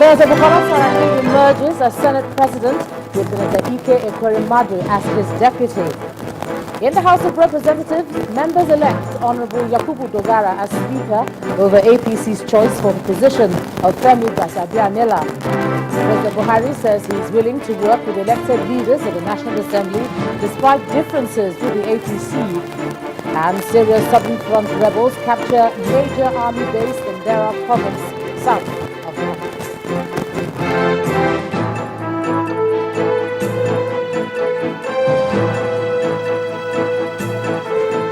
Senator Bukola Saraki emerges as Senate President with Senator Pt.1 as his deputy. In the House of Representatives, members elect Honorable Yakubu Dogara as Speaker over APC's choice for the position of Femi Gbajabiamila. President Buhari says he is willing to work with elected leaders of the National Assembly despite differences with the APC. And Syria's Southern Front rebels capture major army base in Daraa province, south of Damascus.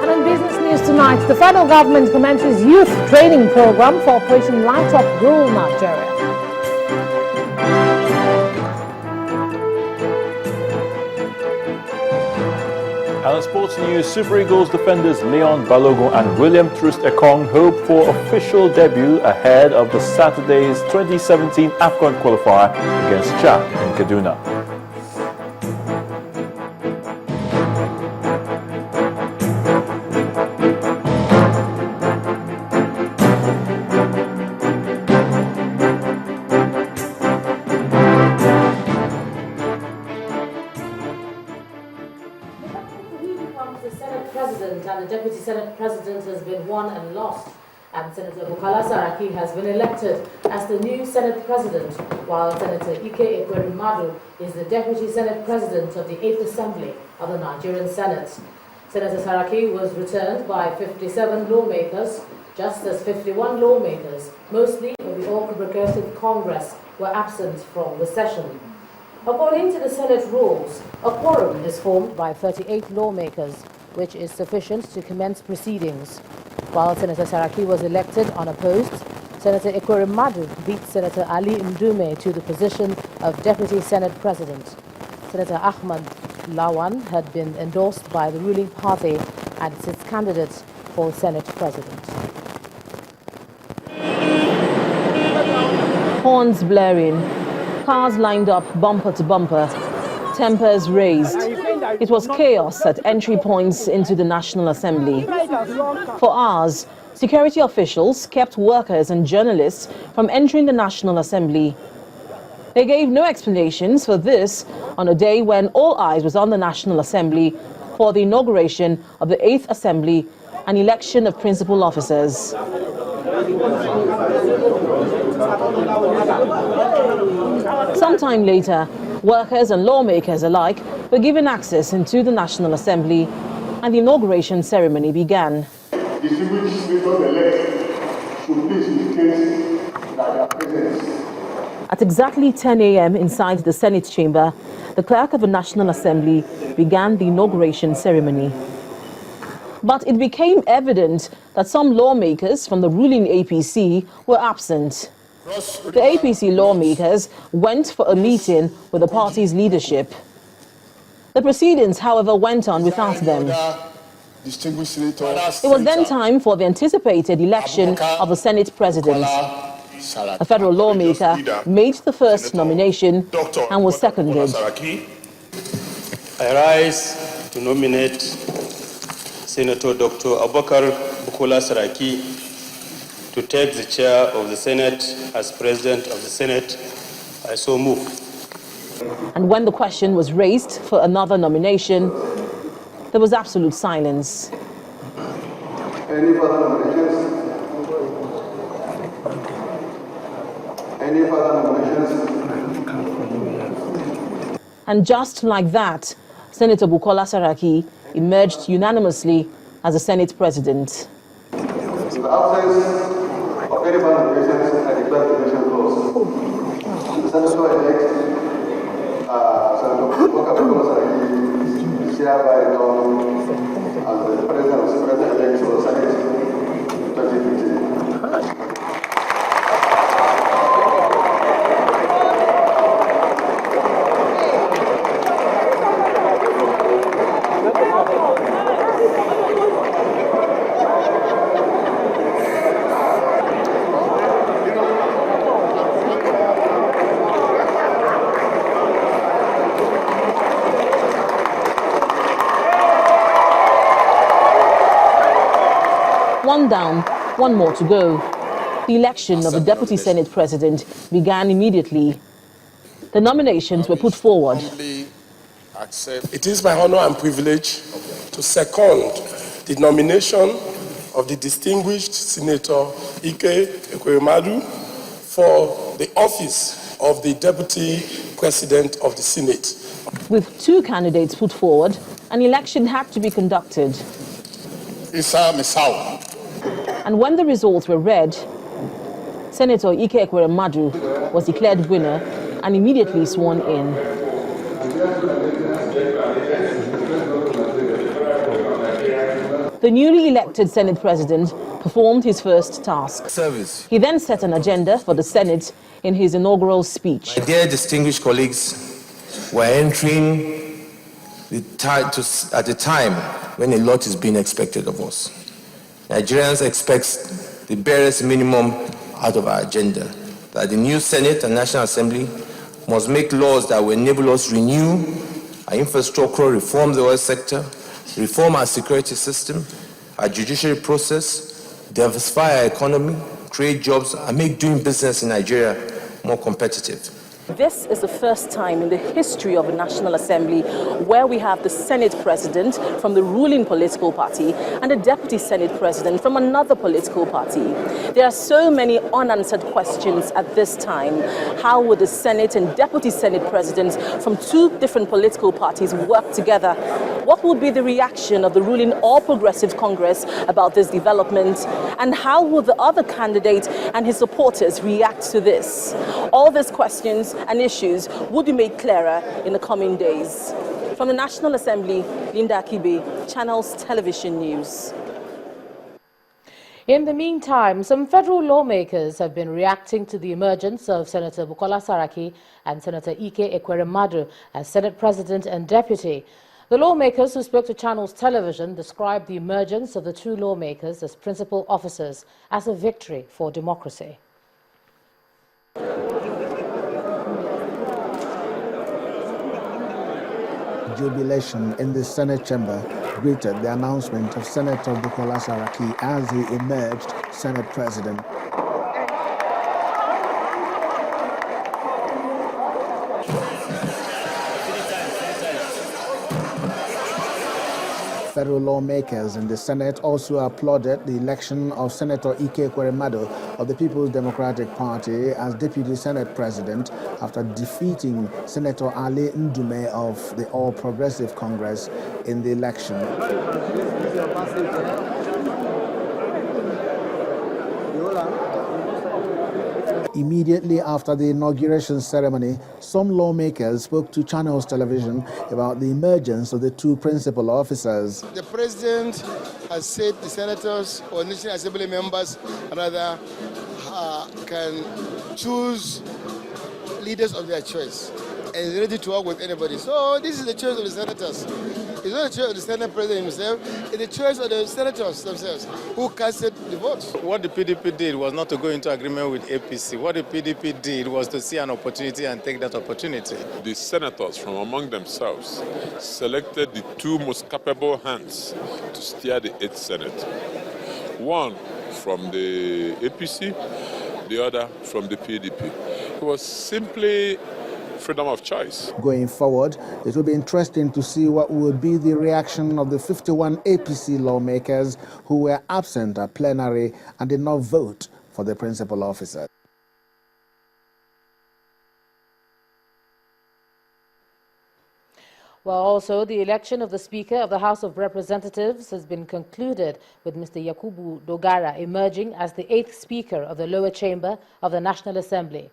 And in business news tonight, the federal government commences youth training program for Operation Light Up Rural Nigeria. And in sports news, Super Eagles defenders Leon Balogun and William Troost-Ekong hope for official debut ahead of the Saturday's 2017 AFCON qualifier against Chad in Kaduna. The Senate President and the Deputy Senate President has been won and lost, and Senator Bukola Saraki has been elected as the new Senate President, while Senator Ike is the Deputy Senate President of the 8th Assembly of the Nigerian Senate. Senator Saraki was returned by 57 lawmakers, just as 51 lawmakers, mostly of the All Progressive Congress, were absent from the session. According to the Senate rules, a quorum is formed by 38 lawmakers, which is sufficient to commence proceedings. While Senator Saraki was elected unopposed, Senator Ekweremadu beat Senator Ali Ndume to the position of Deputy Senate President. Senator Ahmad Lawan had been endorsed by the ruling party and is its candidate for Senate President. Horns blaring, cars lined up bumper to bumper, tempers raised. It was chaos at entry points into the National Assembly. For hours, security officials kept workers and journalists from entering the National Assembly. They gave no explanations for this on a day when all eyes was on the National Assembly for the inauguration of the 8th Assembly and election of principal officers. Sometime later, workers and lawmakers alike were given access into the National Assembly and the inauguration ceremony began. Distinguished senators-elect should please indicate that their presence. At exactly 10 a.m. inside the Senate chamber, the clerk of the National Assembly began the inauguration ceremony. But it became evident that some lawmakers from the ruling APC were absent. The APC lawmakers went for a meeting with the party's leadership. The proceedings, however, went on without them. It was then time for the anticipated election of the Senate President. A federal lawmaker made the first nomination and was seconded. I rise to nominate Senator Dr. Bukola Saraki to take the chair of the Senate as President of the Senate. I so move. And when the question was raised for another nomination, there was absolute silence. Any further nominations? Any further nominations? And just like that, Senator Bukola Saraki emerged unanimously as the Senate President. In the absence of any further nominations, I declare the nomination closed. The Senator-elect, Senator Bukola Saraki, is hereby known as the President-elect of the Senate 2015. One down, one more to go. The election of the Deputy Senate President began immediately. The nominations were put forward. It is my honor and privilege to second the nomination of the distinguished Senator Ike Ekweremadu for the office of the Deputy President of the Senate. With 2 candidates put forward, an election had to be conducted. And when the results were read, Senator Ike Ekweremadu was declared winner and immediately sworn in. The newly elected Senate President performed his first task. Service. He then set an agenda for the Senate in his inaugural speech. My dear distinguished colleagues, we're entering at a time when a lot is being expected of us. Nigerians expect the barest minimum out of our agenda, that the new Senate and National Assembly must make laws that will enable us to renew our infrastructure, reform the oil sector, reform our security system, our judiciary process, diversify our economy, create jobs, and make doing business in Nigeria more competitive. This is the first time in the history of the National Assembly where we have the Senate President from the ruling political party and the Deputy Senate President from another political party. There are so many unanswered questions at this time. How would the Senate and Deputy Senate Presidents from 2 different political parties work together? What would be the reaction of the ruling All Progressives Congress about this development? And how will the other candidate and his supporters react to this? All these questions and issues would be made clearer in the coming days. From the National Assembly, Linda Akibe, Channels Television News. In the meantime, some federal lawmakers have been reacting to the emergence of Senator Bukola Saraki and Senator Ike Ekweremadu as Senate President and Deputy. The lawmakers who spoke to Channels Television described the emergence of the 2 lawmakers as principal officers as a victory for democracy. Jubilation in the Senate chamber greeted the announcement of Senator Bukola Saraki as he emerged Senate President. Federal lawmakers in the Senate also applauded the election of Senator Ike Ekweremadu of the People's Democratic Party as Deputy Senate President after defeating Senator Ali Ndume of the All Progressive Congress in the election. Immediately after the inauguration ceremony, some lawmakers spoke to Channels Television about the emergence of the 2 principal officers. The President has said the senators or National Assembly members rather can choose leaders of their choice and is ready to work with anybody. So this is the choice of the senators. It's not the choice of the Senate President himself, it's the choice of the senators themselves who casted the votes. What the PDP did was not to go into agreement with APC. What the PDP did was to see an opportunity and take that opportunity. The senators from among themselves selected the 2 most capable hands to steer the 8th Senate. One from the APC, the other from the PDP. It was simply freedom of choice. Going forward, it will be interesting to see what would be the reaction of the 51 APC lawmakers who were absent at plenary and did not vote for the principal officer. Well, also, the election of the Speaker of the House of Representatives has been concluded, with Mr. Yakubu Dogara emerging as the 8th Speaker of the lower chamber of the National Assembly.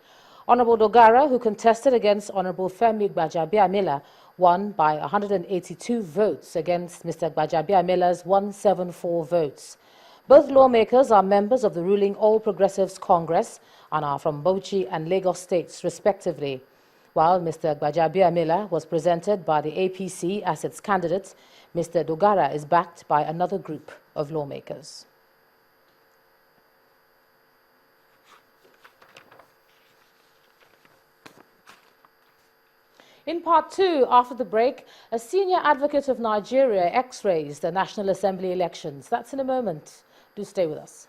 Honorable Dogara, who contested against Honorable Femi Gbajabiamila, won by 182 votes against Mr. Gbajabiamila's 174 votes. Both lawmakers are members of the ruling All Progressives Congress and are from Bauchi and Lagos states, respectively. While Mr. Gbajabiamila was presented by the APC as its candidate, Mr. Dogara is backed by another group of lawmakers. In part 2, after the break, a senior advocate of Nigeria x-rays the National Assembly elections. That's in a moment. Do stay with us.